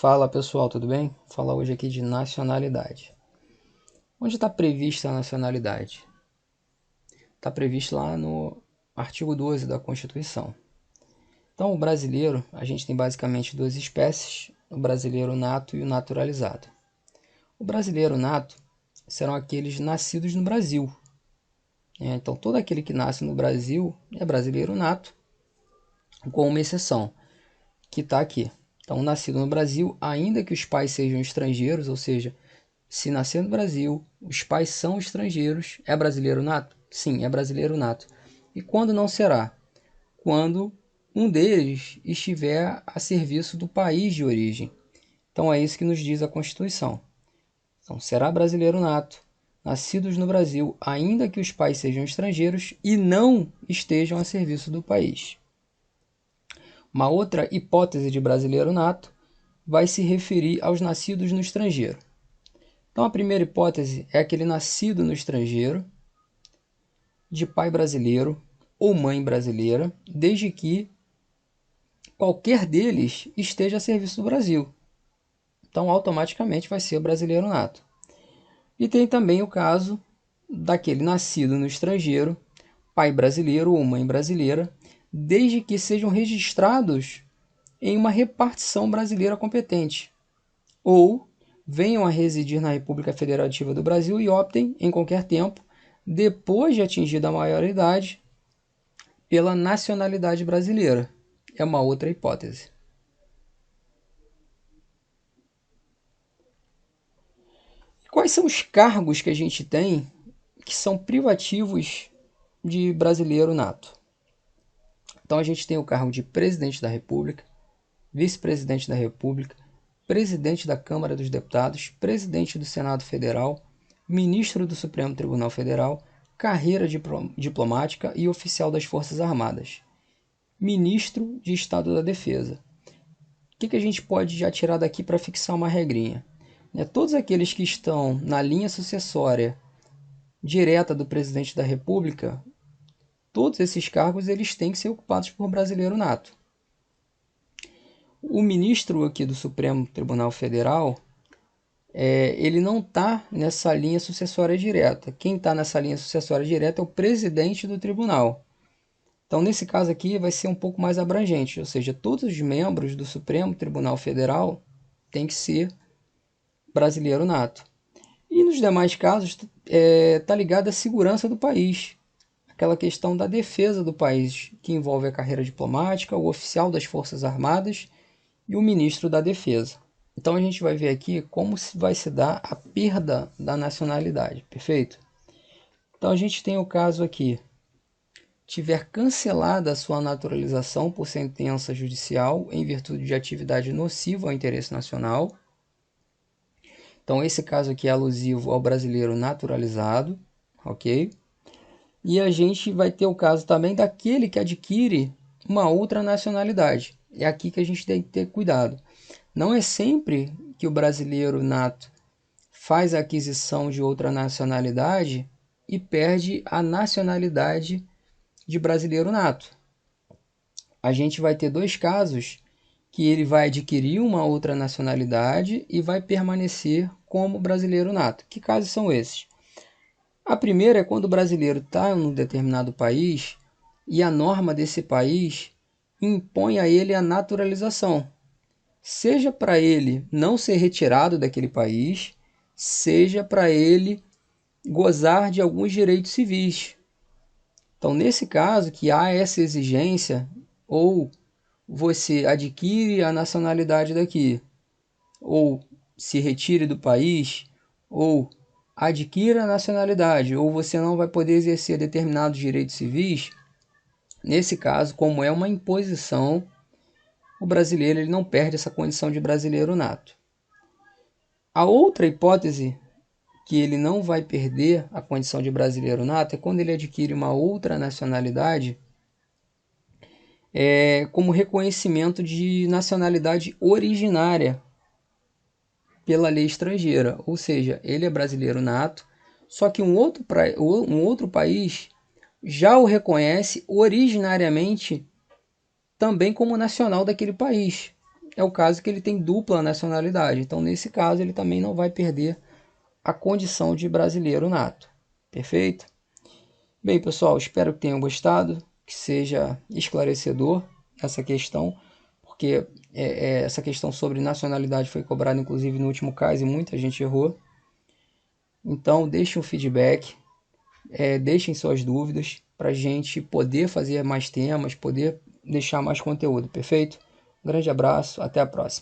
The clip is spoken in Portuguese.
Fala pessoal, tudo bem? Vou falar hoje aqui de nacionalidade. Onde está prevista a nacionalidade? Está previsto lá no artigo 12 da Constituição. Então, o brasileiro, a gente tem basicamente duas espécies, o brasileiro nato e o naturalizado. O brasileiro nato serão aqueles nascidos no Brasil. Então, todo aquele que nasce no Brasil é brasileiro nato, com uma exceção, que está aqui. Então, nascido no Brasil, ainda que os pais sejam estrangeiros, ou seja, se nascer no Brasil, os pais são estrangeiros, é brasileiro nato? Sim, é brasileiro nato. E quando não será? Quando um deles estiver a serviço do país de origem. Então é isso que nos diz a Constituição. Então será brasileiro nato, nascidos no Brasil, ainda que os pais sejam estrangeiros e não estejam a serviço do país. Uma outra hipótese de brasileiro nato vai se referir aos nascidos no estrangeiro. Então, a primeira hipótese é aquele nascido no estrangeiro, de pai brasileiro ou mãe brasileira, desde que qualquer deles esteja a serviço do Brasil. Então, automaticamente vai ser brasileiro nato. E tem também o caso daquele nascido no estrangeiro, pai brasileiro ou mãe brasileira, desde que sejam registrados em uma repartição brasileira competente, ou venham a residir na República Federativa do Brasil e optem, em qualquer tempo, depois de atingida a maioridade, pela nacionalidade brasileira. É uma outra hipótese. Quais são os cargos que a gente tem que são privativos de brasileiro nato? Então a gente tem o cargo de presidente da República, vice-presidente da República, presidente da Câmara dos Deputados, presidente do Senado Federal, ministro do Supremo Tribunal Federal, carreira diplomática e oficial das Forças Armadas, ministro de Estado da Defesa. O que a gente pode já tirar daqui para fixar uma regrinha? Todos aqueles que estão na linha sucessória direta do presidente da República, todos esses cargos eles têm que ser ocupados por brasileiro nato. O ministro aqui do Supremo Tribunal Federal, ele não está nessa linha sucessória direta. Quem está nessa linha sucessória direta é o presidente do tribunal. Então, nesse caso aqui, vai ser um pouco mais abrangente, ou seja, todos os membros do Supremo Tribunal Federal têm que ser brasileiro nato. E nos demais casos, está ligado à segurança do país, aquela questão da defesa do país, que envolve a carreira diplomática, o oficial das Forças Armadas e o ministro da Defesa. Então a gente vai ver aqui como vai se dar a perda da nacionalidade, perfeito? Então a gente tem o caso aqui, tiver cancelada a sua naturalização por sentença judicial em virtude de atividade nociva ao interesse nacional. Então esse caso aqui é alusivo ao brasileiro naturalizado, ok? E a gente vai ter o caso também daquele que adquire uma outra nacionalidade. É aqui que a gente tem que ter cuidado. Não é sempre que o brasileiro nato faz a aquisição de outra nacionalidade e perde a nacionalidade de brasileiro nato. A gente vai ter dois casos que ele vai adquirir uma outra nacionalidade e vai permanecer como brasileiro nato. Que casos são esses? A primeira é quando o brasileiro está em um determinado país e a norma desse país impõe a ele a naturalização, seja para ele não ser retirado daquele país, seja para ele gozar de alguns direitos civis. Então, nesse caso, que há essa exigência, ou você adquire a nacionalidade daqui, ou se retire do país, ou adquira a nacionalidade, ou você não vai poder exercer determinados direitos civis. Nesse caso, como é uma imposição, o brasileiro ele não perde essa condição de brasileiro nato. A outra hipótese que ele não vai perder a condição de brasileiro nato é quando ele adquire uma outra nacionalidade como reconhecimento de nacionalidade originária pela lei estrangeira, ou seja, ele é brasileiro nato, só que um outro país já o reconhece originariamente também como nacional daquele país. é o caso que ele tem dupla nacionalidade. Então, nesse caso, ele também não vai perder a condição de brasileiro nato. Perfeito? Bem, pessoal, espero que tenham gostado, que seja esclarecedor essa questão, porque essa questão sobre nacionalidade foi cobrada, inclusive, no último caso e muita gente errou. Então, deixem um feedback, deixem suas dúvidas para a gente poder fazer mais temas, poder deixar mais conteúdo, perfeito? Um grande abraço, até a próxima.